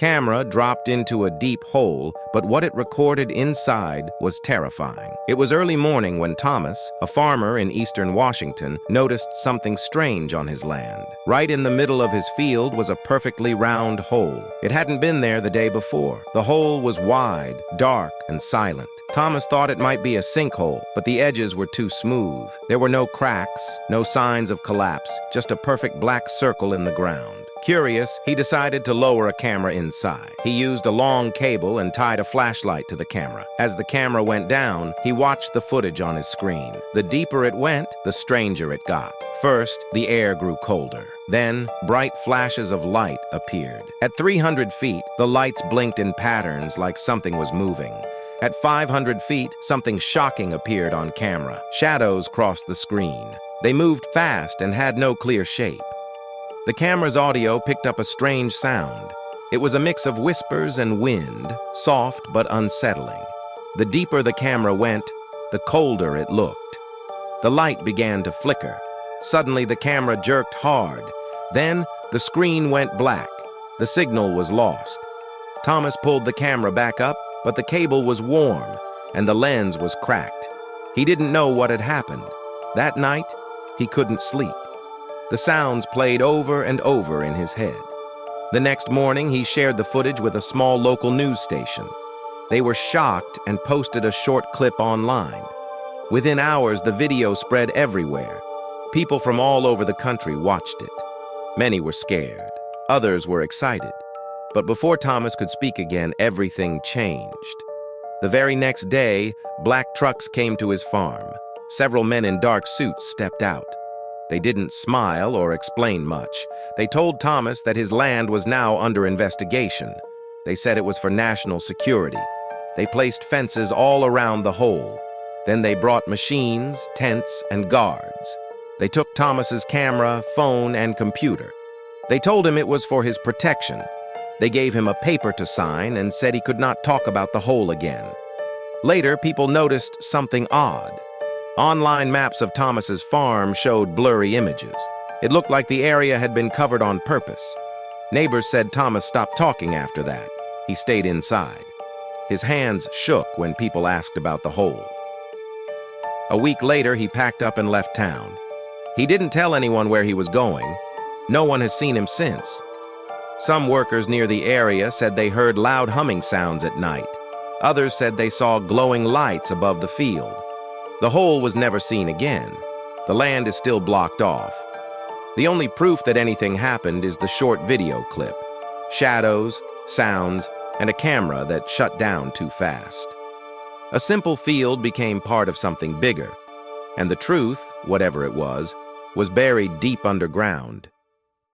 camera dropped into a deep hole, but what it recorded inside was terrifying. It was early morning when Thomas, a farmer in eastern Washington, noticed something strange on his land. Right in the middle of his field was a perfectly round hole. It hadn't been there the day before. The hole was wide, dark, and silent. Thomas thought it might be a sinkhole, but the edges were too smooth. There were no cracks, no signs of collapse, just a perfect black circle in the ground. Curious, he decided to lower a camera inside. He used a long cable and tied a flashlight to the camera. As the camera went down, he watched the footage on his screen. The deeper it went, the stranger it got. First, the air grew colder. Then, bright flashes of light appeared. At 300 feet, the lights blinked in patterns like something was moving. At 500 feet, something shocking appeared on camera. Shadows crossed the screen. They moved fast and had no clear shape. The camera's audio picked up a strange sound. It was a mix of whispers and wind, soft but unsettling. The deeper the camera went, the colder it looked. The light began to flicker. Suddenly, the camera jerked hard. Then, the screen went black. The signal was lost. Thomas pulled the camera back up, but the cable was warm, and the lens was cracked. He didn't know what had happened. That night, he couldn't sleep. The sounds played over and over in his head. The next morning, he shared the footage with a small local news station. They were shocked and posted a short clip online. Within hours, the video spread everywhere. People from all over the country watched it. Many were scared. Others were excited. But before Thomas could speak again, everything changed. The very next day, black trucks came to his farm. Several men in dark suits stepped out. They didn't smile or explain much. They told Thomas that his land was now under investigation. They said it was for national security. They placed fences all around the hole. Then they brought machines, tents, and guards. They took Thomas's camera, phone, and computer. They told him it was for his protection. They gave him a paper to sign and said he could not talk about the hole again. Later, people noticed something odd. Online maps of Thomas's farm showed blurry images. It looked like the area had been covered on purpose. Neighbors said Thomas stopped talking after that. He stayed inside. His hands shook when people asked about the hole. A week later, he packed up and left town. He didn't tell anyone where he was going. No one has seen him since. Some workers near the area said they heard loud humming sounds at night. Others said they saw glowing lights above the field. The hole was never seen again. The land is still blocked off. The only proof that anything happened is the short video clip. Shadows, sounds, and a camera that shut down too fast. A simple field became part of something bigger, and the truth, whatever it was buried deep underground.